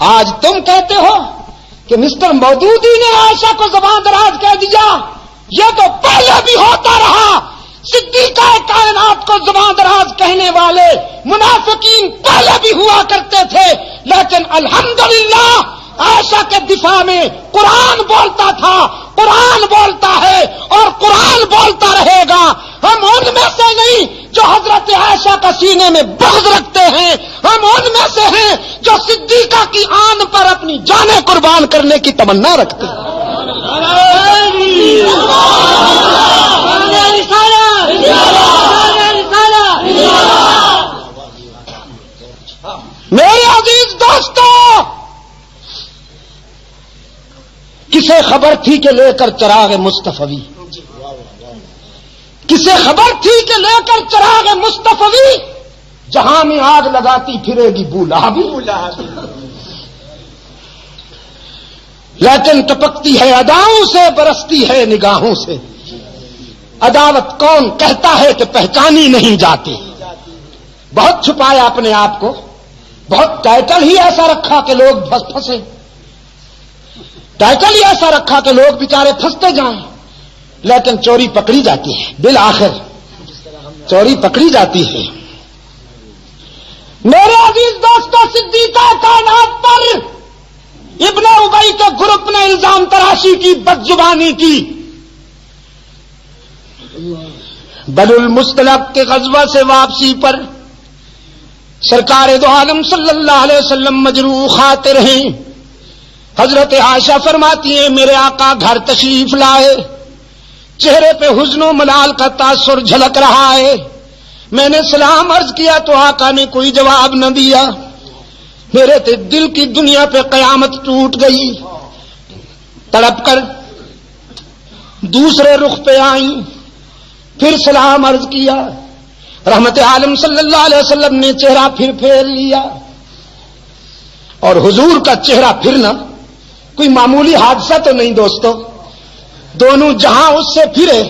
آج تم کہتے ہو کہ مسٹر مودودی نے عائشہ کو زبان دراز کہہ دیا، یہ تو پہلے بھی ہوتا رہا۔ صدیقہ کائنات کو زبان دراز کہنے والے منافقین پہلے بھی ہوا کرتے تھے، لیکن الحمدللہ عائشہ کے دفاع میں قرآن بولتا تھا، قرآن بولتا ہے اور قرآن بولتا رہے گا۔ ہم ان میں سے نہیں جو حضرت عائشہ کا سینے میں بغض رکھتے ہیں، ہم ان میں سے ہیں جو صدیقہ کی آن پر اپنی جانیں قربان کرنے کی تمنا رکھتے ہیں۔ میرے عزیز دوستو، کسے خبر تھی کہ لے کر چراغ مصطفی، کسے خبر تھی کہ لے کر چراغ مصطفی جہاں میں آگ لگاتی پھرے گی بولا بھی، لیکن ٹپکتی ہے اداؤں سے، برستی ہے نگاہوں سے۔ عداوت کون کہتا ہے کہ پہچانی نہیں جاتی؟ بہت چھپایا اپنے آپ کو، بہت ٹائٹل ہی ایسا رکھا کہ لوگ پھنسے، ٹائٹل ہی ایسا رکھا کہ لوگ بیچارے پھنستے جائیں، لیکن چوری پکڑی جاتی ہے، بالآخر چوری پکڑی جاتی ہے۔ میرے عزیز دوستو، صدیقہ کائنات پر ابن ابی کے گروپ نے الزام تراشی کی، بد زبانی کی۔ بنو المصطلق کے غزوہ سے واپسی پر سرکار دو عالم صلی اللہ علیہ وسلم مجروح خاطر ہیں۔ حضرت عائشہ فرماتی ہیں میرے آقا گھر تشریف لائے، چہرے پہ حزن و ملال کا تاثر جھلک رہا ہے۔ میں نے سلام عرض کیا تو آقا نے کوئی جواب نہ دیا۔ میرے دل کی دنیا پہ قیامت ٹوٹ گئی۔ تڑپ کر دوسرے رخ پہ آئیں، پھر سلام عرض کیا۔ رحمت عالم صلی اللہ علیہ وسلم نے چہرہ پھر پھیر لیا، اور حضور کا چہرہ پھرنا کوئی معمولی حادثہ تو نہیں دوستو۔ دونوں جہاں اس سے پھرے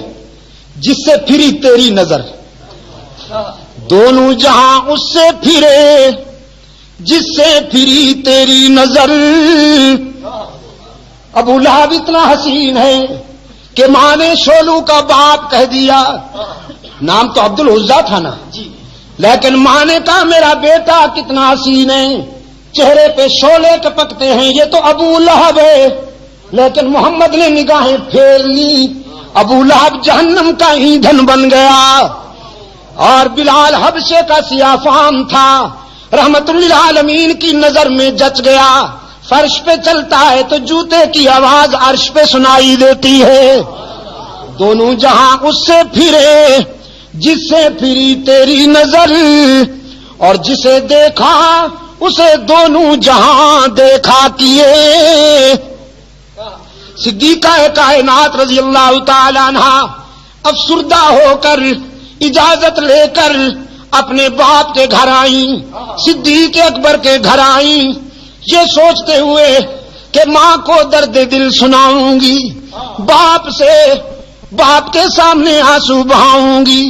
جس سے پھری تیری نظر، دونوں جہاں اس سے پھرے جس سے پھری تیری نظر۔ ابو لہب اتنا حسین ہے کہ ماں نے شولو کا باپ کہہ دیا، نام تو عبد العزا تھا نا، لیکن ماں نے کہا میرا بیٹا کتنا حسین ہے، چہرے پہ شعلے ٹپکتے ہیں، یہ تو ابو لہب ہے۔ لیکن محمد نے نگاہیں پھیر لی، ابو لہب جہنم کا ایندھن بن گیا، اور بلال حبشے کا سیاہ فام تھا، رحمت للعالمین کی نظر میں جچ گیا۔ فرش پہ چلتا ہے تو جوتے کی آواز عرش پہ سنائی دیتی ہے۔ دونوں جہاں اس سے پھرے جس سے پھری تیری نظر، اور جسے دیکھا اسے دونوں جہاں دیکھا کیے۔ صدیقہ کائنات رضی اللہ تعالی عنہ افسردہ ہو کر اجازت لے کر اپنے باپ کے گھر آئیں، صدیق اکبر کے گھر آئیں، یہ سوچتے ہوئے کہ ماں کو درد دل سناؤں گی، باپ کے سامنے آنسو بہاؤں گی۔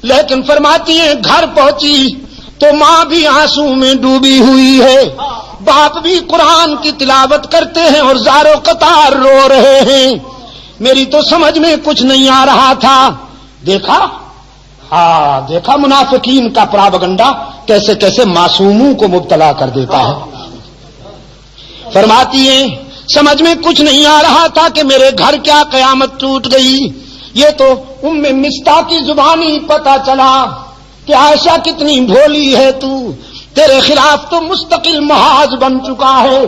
لیکن فرماتی ہیں گھر پہنچی تو ماں بھی آنسو میں ڈوبی ہوئی ہے، باپ بھی قرآن کی تلاوت کرتے ہیں اور زار و قطار رو رہے ہیں۔ میری تو سمجھ میں کچھ نہیں آ رہا تھا۔ دیکھا منافقین کا پراپگنڈا کیسے کیسے معصوموں کو مبتلا کر دیتا ہے۔ فرماتی ہیں سمجھ میں کچھ نہیں آ رہا تھا کہ میرے گھر کیا قیامت ٹوٹ گئی۔ یہ تو ام مستہ کی زبانی پتہ چلا کہ عائشہ کتنی بھولی ہے تو، تیرے خلاف تو مستقل محاذ بن چکا ہے،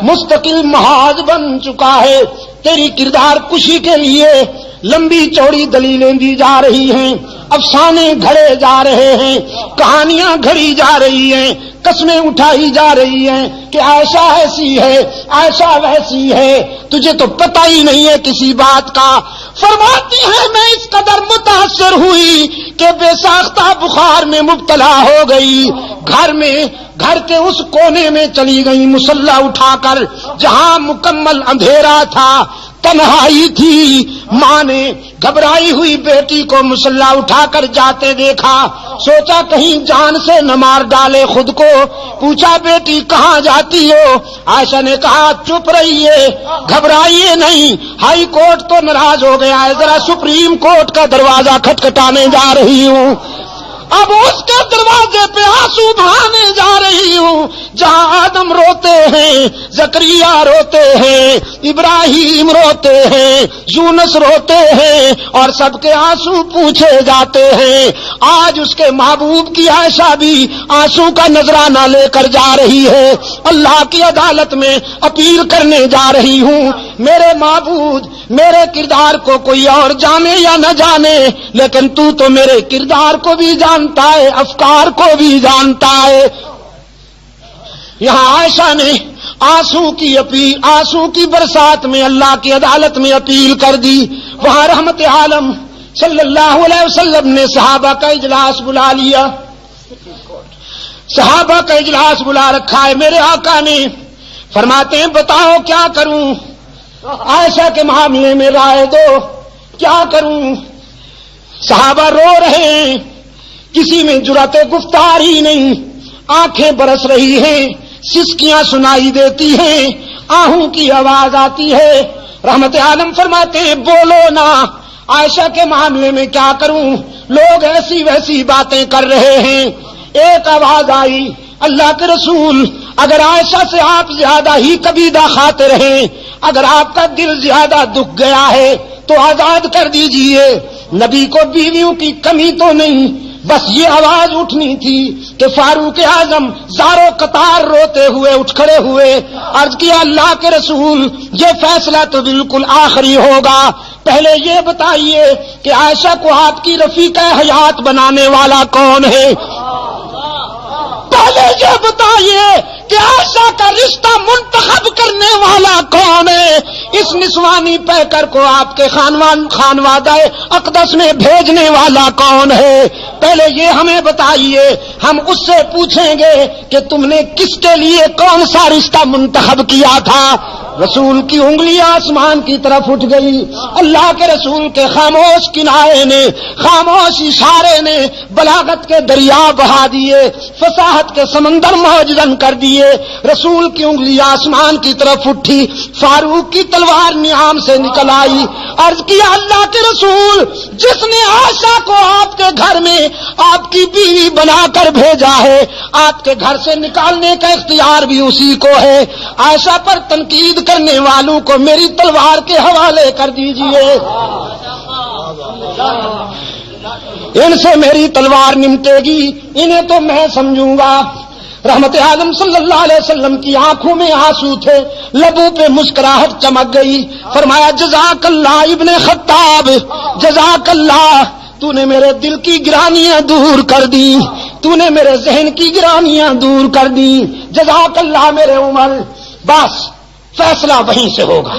مستقل محاذ بن چکا ہے۔ تیری کردار کشی کے لیے لمبی چوڑی دلیلیں دی جا رہی ہیں، افسانے گھڑے جا رہے ہیں، کہانیاں گھڑی جا رہی ہیں، قسمیں اٹھائی جا رہی ہیں کہ عائشہ ایسی ہے، عائشہ ویسی ہے، تجھے تو پتہ ہی نہیں ہے کسی بات کا۔ فرماتی ہے میں اس قدر متاثر ہوئی کہ بے ساختہ بخار میں مبتلا ہو گئی، گھر کے اس کونے میں چلی گئی مصلی اٹھا کر جہاں مکمل اندھیرا تھا، تنہائی تھی۔ ماں نے گھبرائی ہوئی بیٹی کو مصلی اٹھا کر جاتے دیکھا سوچا کہیں جان سے نہ مار ڈالے خود کو. پوچھا بیٹی کہاں جاتی ہو؟ عائشہ نے کہا چپ رہیے، گھبرائیے نہیں، ہائی کورٹ تو ناراض ہو گیا ہے، ذرا سپریم کورٹ کا دروازہ کھٹکھٹانے جا رہی ہوں. اب اس کے دروازے پہ آنسو بہانے جا رہی ہوں جہاں آدم روتے ہیں، زکریا روتے ہیں، ابراہیم روتے ہیں، یونس روتے ہیں اور سب کے آنسو پوچھے جاتے ہیں. آج اس کے محبوب کی عائشہ بھی آنسو کا نذرانہ لے کر جا رہی ہے، اللہ کی عدالت میں اپیل کرنے جا رہی ہوں. میرے معبود، میرے کردار کو کوئی اور جانے یا نہ جانے، لیکن تو میرے کردار کو بھی جانتا ہے، افکار کو بھی جانتا ہے. یہاں عائشہ نے آنسو کی برسات میں اللہ کی عدالت میں اپیل کر دی. وہاں رحمت عالم صلی اللہ علیہ وسلم نے صحابہ کا اجلاس بلا لیا، صحابہ کا اجلاس بلا رکھا ہے. میرے آقا نے فرماتے ہیں بتاؤ کیا کروں، عائشہ کے معاملے میں رائے دو، کیا کروں؟ صحابہ رو رہے ہیں، کسی میں جرأت گفتار ہی نہیں، آنکھیں برس رہی ہیں، سسکیاں سنائی دیتی ہیں، آہوں کی آواز آتی ہے. رحمت عالم فرماتے ہیں بولو نا، عائشہ کے معاملے میں کیا کروں؟ لوگ ایسی ویسی باتیں کر رہے ہیں. ایک آواز آئی، اللہ کے رسول اگر عائشہ سے آپ زیادہ ہی کبیدہ کھاتے رہیں، اگر آپ کا دل زیادہ دکھ گیا ہے تو آزاد کر دیجئے. نبی کو بیویوں کی کمی تو نہیں، بس یہ آواز اٹھنی تھی کہ فاروق اعظم زارو قطار روتے ہوئے اٹھ کھڑے ہوئے. عرض کیا اللہ کے رسول یہ فیصلہ تو بالکل آخری ہوگا، پہلے یہ بتائیے کہ عائشہ کو آپ کی رفیقہ حیات بنانے والا کون ہے؟ پہلے یہ بتائیے کہ عائشہ کا رشتہ منتخب کرنے والا کون ہے؟ اس نسوانی پیکر کو آپ کے خانوادہ اقدس میں بھیجنے والا کون ہے؟ پہلے یہ ہمیں بتائیے، ہم اس سے پوچھیں گے کہ تم نے کس کے لیے کون سا رشتہ منتخب کیا تھا. رسول کی انگلی آسمان کی طرف اٹھ گئی. اللہ کے رسول کے خاموش کنارے نے، خاموش اشارے نے بلاغت کے دریا بہا دیے، فصاحت کے سمندر معجزن کر دیے. رسول کی انگلی آسمان کی طرف اٹھی، فاروق کی تلوار نیام سے نکل آئی. عرض کیا اللہ کے رسول جس نے عائشہ کو آپ کے گھر میں آپ کی بیوی بنا کر بھیجا ہے، آپ کے گھر سے نکالنے کا اختیار بھی اسی کو ہے. عائشہ پر تنقید کرنے والوں کو میری تلوار کے حوالے کر دیجئے، ان سے میری تلوار نمٹے گی، انہیں تو میں سمجھوں گا. رحمت عالم صلی اللہ علیہ وسلم کی آنکھوں میں آنسو تھے، لبوں پہ مسکراہٹ چمک گئی. فرمایا جزاک اللہ ابن خطاب، جزاک اللہ، تو نے میرے دل کی گرانیاں دور کر دی، تو نے میرے ذہن کی گرانیاں دور کر دی. جزاک اللہ میرے عمر. بس فیصلہ وہیں سے ہوگا.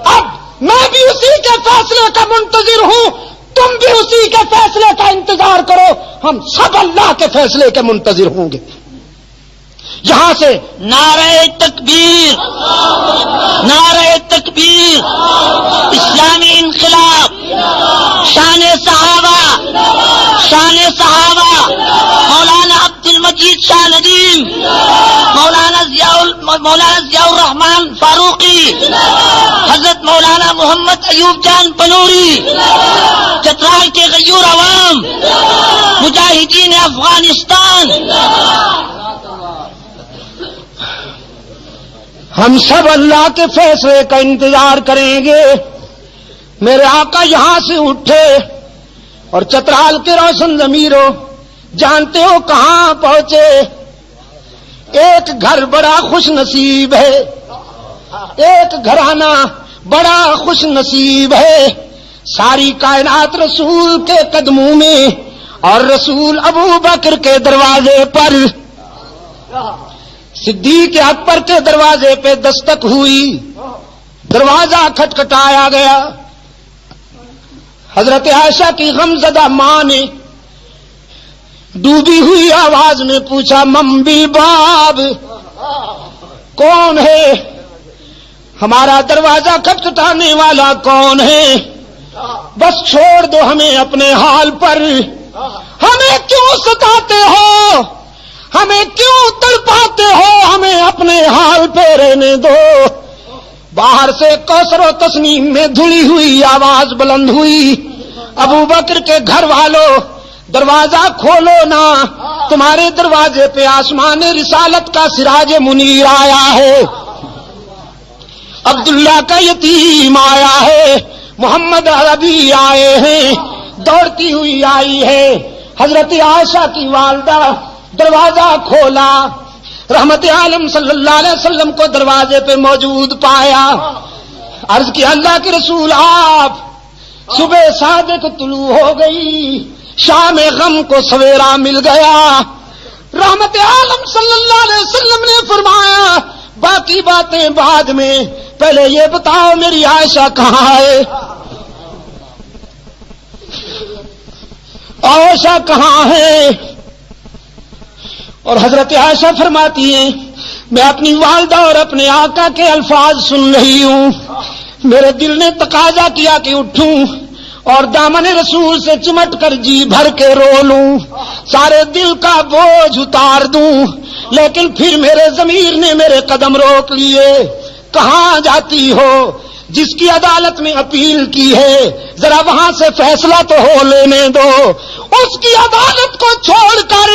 اب میں بھی اسی کے فیصلے کا منتظر ہوں، تم بھی اسی کے فیصلے کا انتظار کرو، ہم سب اللہ کے فیصلے کے منتظر ہوں گے. یہاں سے نعرہ تکبیر، نعرہ تکبیر، اسلامی انقلاب، شان صحابہ، شان صحابہ، مولانا عبد المجید شاہ ندیم، مولانا ضیاء الرحمان فاروقی، حضرت مولانا محمد ایوب جان بنوری، چترال کے غیور عوام، مجاہدین افغانستان، ہم سب اللہ کے فیصلے کا انتظار کریں گے. میرے آقا یہاں سے اٹھے اور چترال کے روشن ضمیروں جانتے ہو کہاں پہنچے؟ ایک گھر بڑا خوش نصیب ہے، ایک گھرانہ بڑا خوش نصیب ہے. ساری کائنات رسول کے قدموں میں اور رسول ابو بکر کے دروازے پر، صدیق اکبر کے دروازے پہ دستک ہوئی، دروازہ کھٹکھٹایا گیا. حضرت عائشہ کی غمزدہ ماں نے ڈوبی ہوئی آواز میں پوچھا ممبی باب کون ہے؟ ہمارا دروازہ کھٹکھٹانے والا کون ہے؟ بس چھوڑ دو ہمیں اپنے حال پر، ہمیں کیوں ستاتے ہو، ہمیں کیوں تڑپاتے ہو، ہمیں اپنے حال پہ رہنے دو۔ باہر سے کوثر و تسنیم میں دھلی ہوئی آواز بلند ہوئی، ابو بکر کے گھر والوں دروازہ کھولو نا، تمہارے دروازے پہ آسمان رسالت کا سراج منیر آیا ہے، عبداللہ کا یتیم آیا ہے، محمد عربی آئے ہیں، دوڑتی ہوئی آئی ہے۔ حضرت عائشہ کی والدہ دروازہ کھولا، رحمت عالم صلی اللہ علیہ وسلم کو دروازے پہ موجود پایا، عرض کیا اللہ کے رسول آپ، صبح صادق طلوع ہو گئی، شام غم کو سویرا مل گیا۔ رحمت عالم صلی اللہ علیہ وسلم نے فرمایا باقی باتیں بعد میں، پہلے یہ بتاؤ میری عائشہ کہاں ہے، عائشہ کہاں ہے؟ اور حضرت عائشہ فرماتی ہیں میں اپنی والدہ اور اپنے آقا کے الفاظ سن رہی ہوں، میرے دل نے تقاضا کیا کہ اٹھوں اور دامن رسول سے چمٹ کر جی بھر کے رو لوں، سارے دل کا بوجھ اتار دوں، لیکن پھر میرے ضمیر نے میرے قدم روک لیے۔ کہاں جاتی ہو؟ جس کی عدالت میں اپیل کی ہے ذرا وہاں سے فیصلہ تو ہو لینے دو، اس کی عدالت کو چھوڑ کر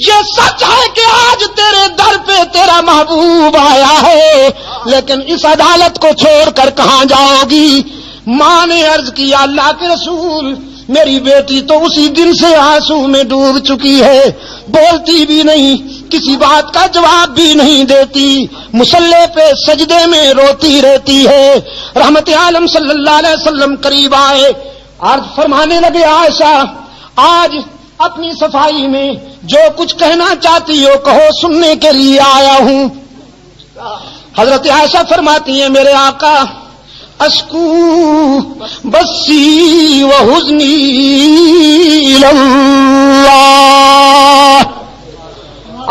یہ سچ ہے کہ آج تیرے در پہ تیرا محبوب آیا ہے، لیکن اس عدالت کو چھوڑ کر کہاں جاؤ گی؟ ماں نے عرض کیا اللہ کے رسول میری بیٹی تو اسی دن سے آنسو میں ڈوب چکی ہے، بولتی بھی نہیں، کسی بات کا جواب بھی نہیں دیتی، مصلے پہ سجدے میں روتی رہتی ہے۔ رحمت عالم صلی اللہ علیہ وسلم قریب آئے، عرض فرمانے لگے عائشہ آج اپنی صفائی میں جو کچھ کہنا چاہتی ہو کہو، سننے کے لیے آیا ہوں۔ حضرت عائشہ فرماتی ہیں میرے آقا اشکو بسی و حزنی اللہ،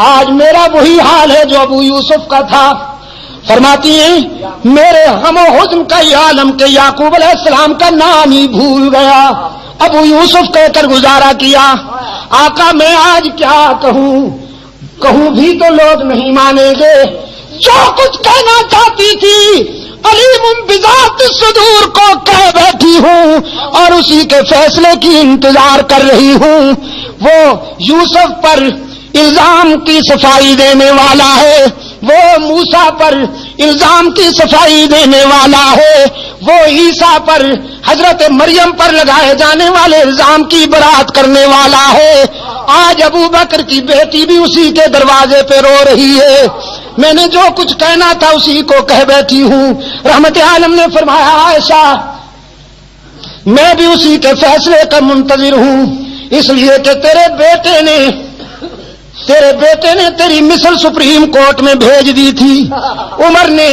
آج میرا وہی حال ہے جو ابو یوسف کا تھا۔ فرماتی ہیں میرے غم و حزن کا یہ عالم کہ یعقوب علیہ السلام کا نام ہی بھول گیا، ابو یوسف کہہ کر گزارا کیا۔ آقا میں آج کیا کہوں بھی تو لوگ نہیں مانیں گے، جو کچھ کہنا چاہتی تھی علیم بذات الصدور کو کہہ بیٹھی ہوں اور اسی کے فیصلے کی انتظار کر رہی ہوں۔ وہ یوسف پر الزام کی صفائی دینے والا ہے، وہ موسیٰ پر الزام کی صفائی دینے والا ہے، وہ عیسیٰ پر حضرت مریم پر لگائے جانے والے الزام کی برات کرنے والا ہے۔ آج ابو بکر کی بیٹی بھی اسی کے دروازے پہ رو رہی ہے، میں نے جو کچھ کہنا تھا اسی کو کہہ بیٹھی ہوں۔ رحمت عالم نے فرمایا عائشہ میں بھی اسی کے فیصلے کا منتظر ہوں، اس لیے کہ تیرے بیٹے نے تیری مصر سپریم کورٹ میں بھیج دی تھی، عمر نے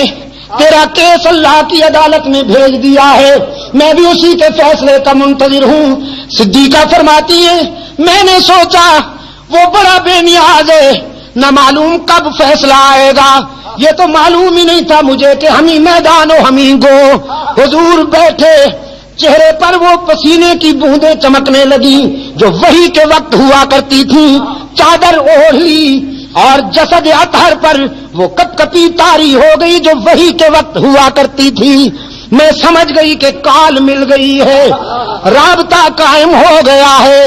تیرا کیس اللہ کی عدالت میں بھیج دیا ہے، میں بھی اسی کے فیصلے کا منتظر ہوں۔ صدیقہ فرماتی ہے میں نے سوچا وہ بڑا بے نیاز ہے، نہ معلوم کب فیصلہ آئے گا، یہ تو معلوم ہی نہیں تھا مجھے کہ ہم ہی میدان و ہم ہی گو۔ حضور بیٹھے، چہرے پر وہ پسینے کی بوندیں چمکنے لگی جو وحی کے وقت ہوا کرتی تھی، چادر اوڑھ لی اور جسد اطہر پر وہ کپ کپی طاری ہو گئی جو وحی کے وقت ہوا کرتی تھی۔ میں سمجھ گئی کہ کال مل گئی ہے، رابطہ قائم ہو گیا ہے،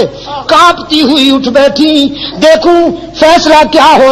کانپتی ہوئی اٹھ بیٹھی، دیکھوں فیصلہ کیا ہو